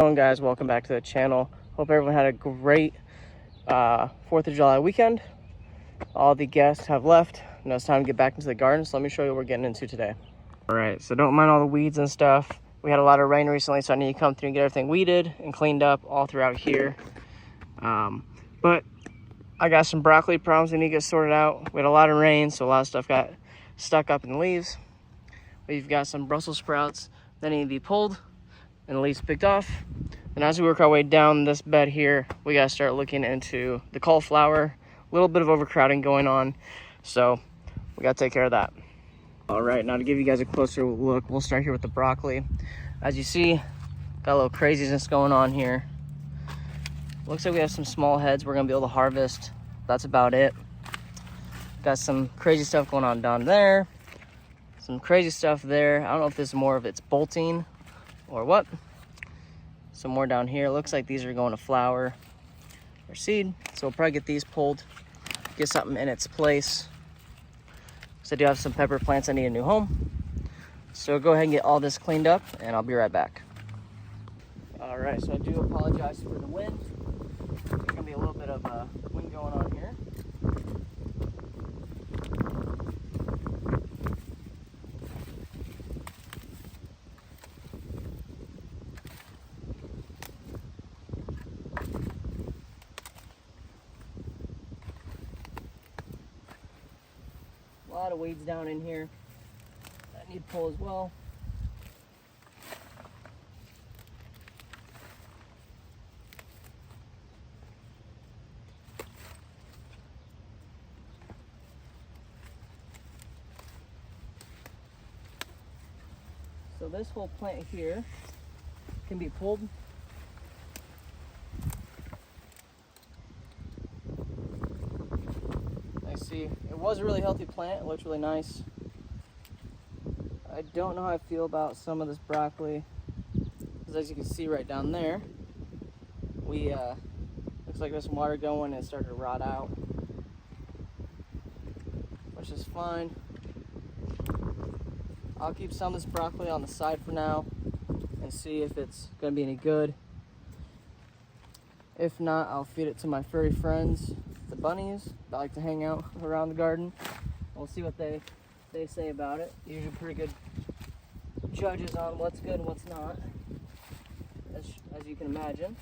Hello guys, welcome back to the channel. Hope everyone had a great 4th of July weekend. All the guests have left. Now it's time to get back into the garden, so let me show you what we're getting into today. All right, so don't mind all the weeds and stuff. We had a lot of rain recently, so I need to come through and get everything weeded and cleaned up all throughout here. But I got some broccoli problems that need to get sorted out. We had a lot of rain, so a lot of stuff got stuck up in the leaves. We've got some Brussels sprouts that need to be pulled and the leaves picked off. And as we work our way down this bed here, we gotta start looking into the cauliflower. A little bit of overcrowding going on, so we gotta take care of that. All right, now to give you guys a closer look, we'll start here with the broccoli. As you see, got a little craziness going on here. Looks like we have some small heads we're gonna be able to harvest. That's about it. Got some crazy stuff going on down there. Some crazy stuff there. I don't know if this is more of its bolting or what. Some more down here. Looks like these are going to flower or seed. So we'll probably get these pulled, get something in its place. So I do have some pepper plants that need a new home. So go ahead and get all this cleaned up and I'll be right back. All right, so I do apologize for the wind. There's gonna be a little bit of wind going on here. A lot of weeds down in here that need to pull as well. So this whole plant here can be pulled. See, it was a really healthy plant. It looks really nice. I don't know how I feel about some of this broccoli, because as you can see right down there, we looks like there's some water going and it started to rot out, which is fine. I'll keep some of this broccoli on the side for now and see if it's gonna be any good. If not, I'll feed it to my furry friends, the bunnies that like to hang out around the garden. We'll see what they say about it. Usually pretty good judges on what's good and what's not, as you can imagine.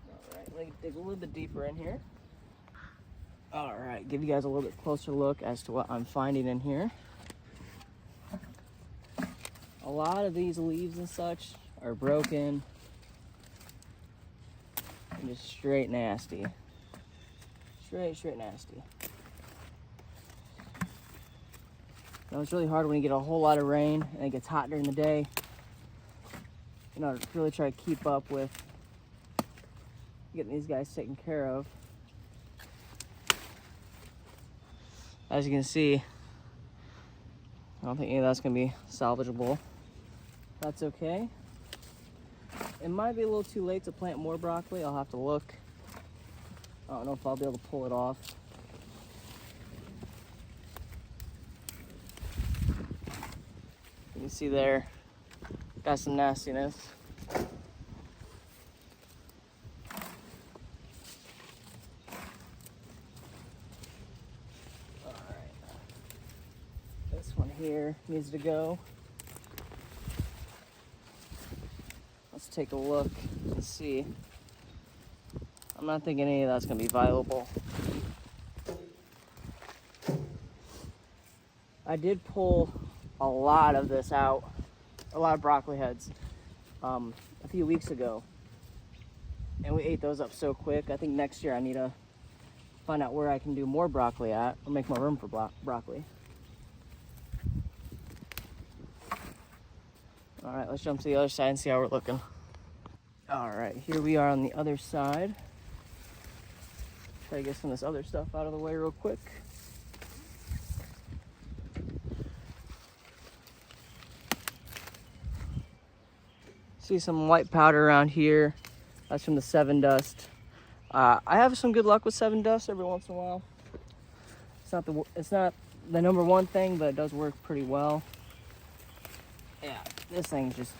All right, let me dig a little bit deeper in here. All right, give you guys a little bit closer look as to what I'm finding in here. A lot of these leaves and such are broken and just straight nasty. Straight nasty. Now it's really hard when you get a whole lot of rain and it gets hot during the day. You know, to really try to keep up with getting these guys taken care of. As you can see, I don't think any of that's gonna be salvageable. That's okay. It might be a little too late to plant more broccoli. I'll have to look. I don't know if I'll be able to pull it off. You can see there, got some nastiness. All right, this one here needs to go. Let's take a look and see. I'm not thinking any of that's gonna be viable. I did pull a lot of this out, a lot of broccoli heads, a few weeks ago. And we ate those up so quick. I think next year I need to find out where I can do more broccoli at, or make more room for broccoli. All right, let's jump to the other side and see how we're looking. All right, here we are on the other side. Try to get some of this other stuff out of the way real quick. See some white powder around here. That's from the Sevin Dust. I have some good luck with Sevin Dust every once in a while. It's not the number one thing, but it does work pretty well. Yeah, this thing's just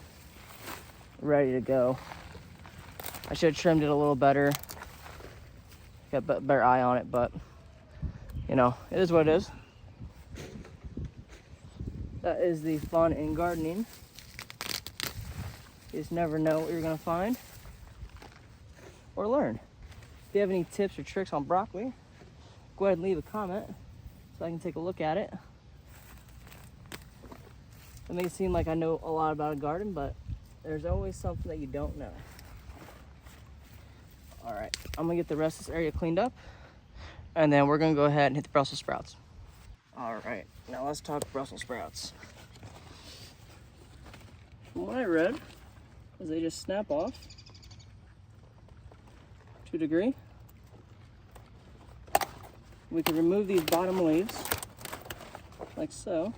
ready to go. I should have trimmed it a little better. Got a better eye on it, but you know, it is what it is. That is the fun in gardening. You just never know what you're gonna find or learn. If you have any tips or tricks on broccoli, go ahead and leave a comment so I can take a look at it. It may seem like I know a lot about a garden, but there's always something that you don't know. All right, I'm gonna get the rest of this area cleaned up, and then we're gonna go ahead and hit the Brussels sprouts. All right, now let's talk Brussels sprouts. From what I read, is they just snap off to a degree. We can remove these bottom leaves, like so,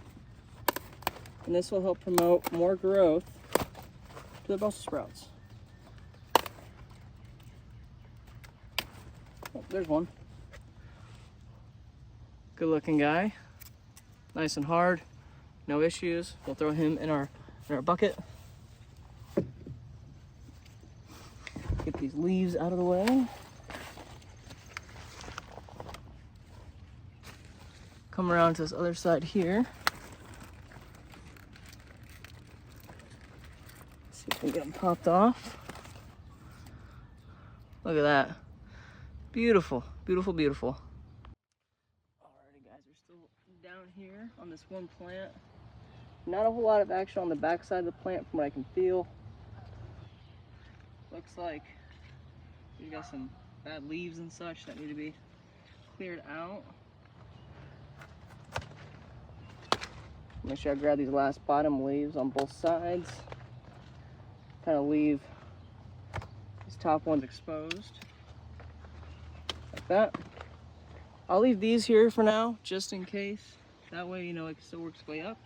and this will help promote more growth to the Brussels sprouts. Oh, there's one. Good looking guy, nice and hard, no issues. We'll throw him in our bucket. Get these leaves out of the way. Come around to this other side here. See if we can get them popped off. Look at that. Beautiful, beautiful, beautiful. Alrighty guys, we're still down here on this one plant. Not a whole lot of action on the back side of the plant from what I can feel. Looks like we've got some bad leaves and such that need to be cleared out. Make sure I grab these last bottom leaves on both sides. Kind of leave these top ones exposed. Like that. I'll leave these here for now, just in case. That way, you know, it can still work its way up.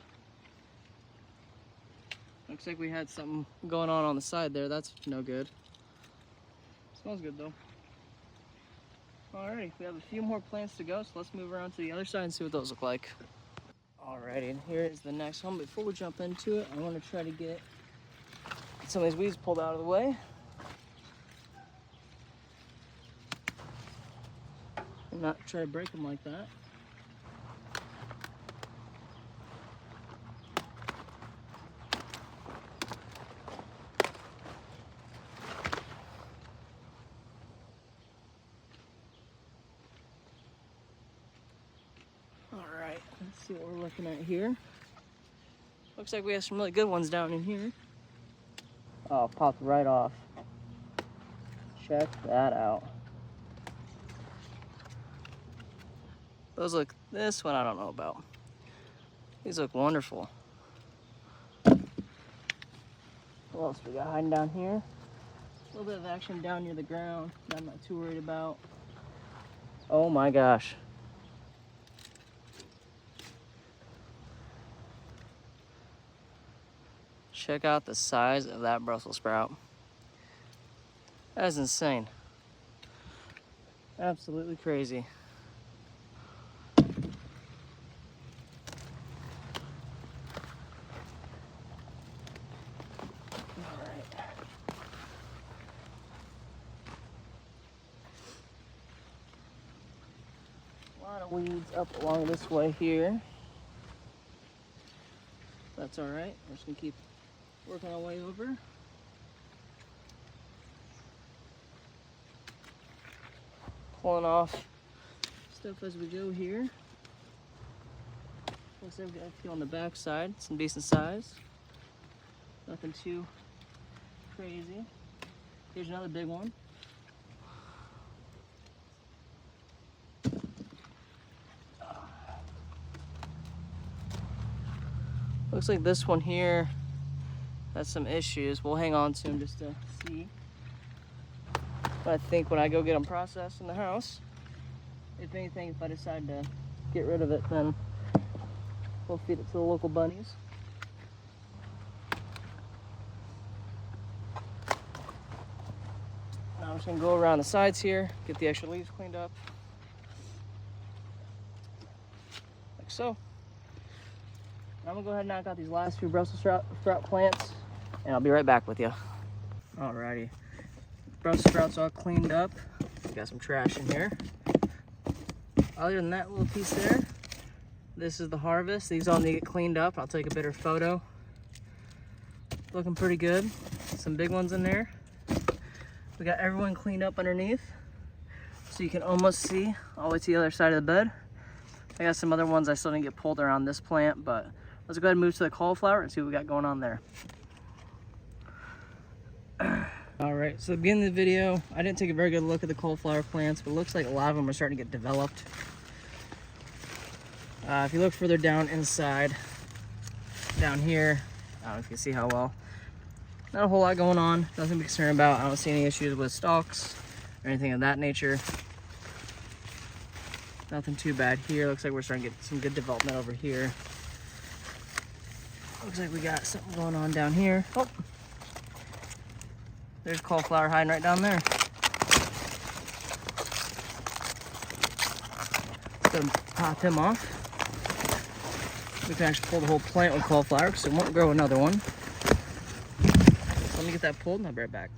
Looks like we had something going on the side there. That's no good. Smells good though. Alrighty, we have a few more plants to go, so let's move around to the other side and see what those look like. Alrighty, and here is the next one. Before we jump into it, I want to try to get some of these weeds pulled out of the way. And not try to break them like that. Alright, let's see what we're looking at here. Looks like we have some really good ones down in here. Oh, popped right off. Check that out. Those look, this one I don't know about. These look wonderful. What else we got hiding down here? A little bit of action down near the ground that I'm not too worried about. Oh my gosh. Check out the size of that Brussels sprout. That is insane. Absolutely crazy. A lot of weeds up along this way here. That's all right. We're just gonna keep working our way over. Pulling off stuff as we go here. Looks like we've got a few on the back side, some decent size. Nothing too crazy. Here's another big one. Looks like this one here has some issues. We'll hang on to them just to see. But I think when I go get them processed in the house, if anything, if I decide to get rid of it, then we'll feed it to the local bunnies. Now I'm just gonna go around the sides here, get the extra leaves cleaned up. Like so. I'm gonna go ahead and knock out these last few Brussels sprout plants, and I'll be right back with you. Alrighty. Brussels sprouts all cleaned up. Got some trash in here. Other than that little piece there, this is the harvest. These all need to get cleaned up. I'll take a better photo. Looking pretty good. Some big ones in there. We got everyone cleaned up underneath, so you can almost see all the way to the other side of the bed. I got some other ones I still didn't get pulled around this plant, but let's go ahead and move to the cauliflower and see what we got going on there. All right, so at the beginning of the video, I didn't take a very good look at the cauliflower plants, but it looks like a lot of them are starting to get developed. If you look further down inside, down here, I don't know if you can see how well, not a whole lot going on, nothing to be concerned about. I don't see any issues with stalks or anything of that nature. Nothing too bad here. Looks like we're starting to get some good development over here. Looks like we got something going on down here. Oh, there's cauliflower hiding right down there. Let's go pop him off. We can actually pull the whole plant with cauliflower because it won't grow another one. Let me get that pulled and I'll be right back.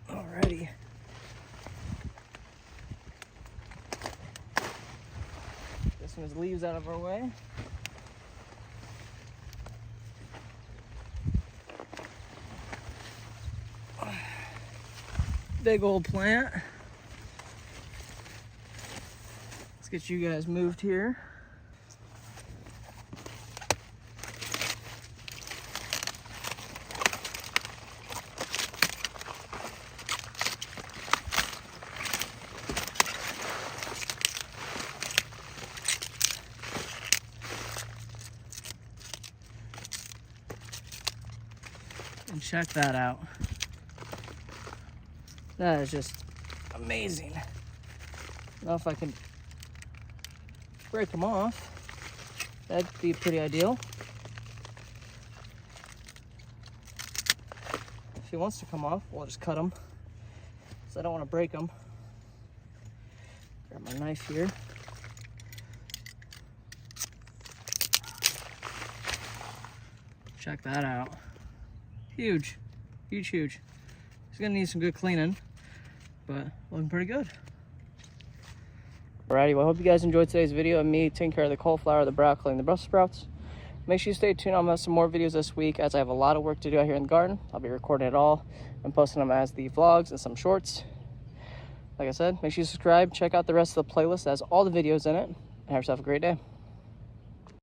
Alrighty. This one's leaves out of our way. Big old plant. Let's get you guys moved here. And check that out. That is just amazing. I don't know if I can break them off. That'd be pretty ideal. If he wants to come off, we'll just cut them. So I don't want to break them. Grab my knife here. Check that out. Huge, huge, huge. It's gonna need some good cleaning, but looking pretty good. Alrighty, well, I hope you guys enjoyed today's video of me taking care of the cauliflower, the broccoli, and the Brussels sprouts. Make sure you stay tuned. I'm gonna have some more videos this week as I have a lot of work to do out here in the garden. I'll be recording it all and posting them as the vlogs and some shorts. Like I said, make sure you subscribe, check out the rest of the playlist that has all the videos in it, and have yourself a great day.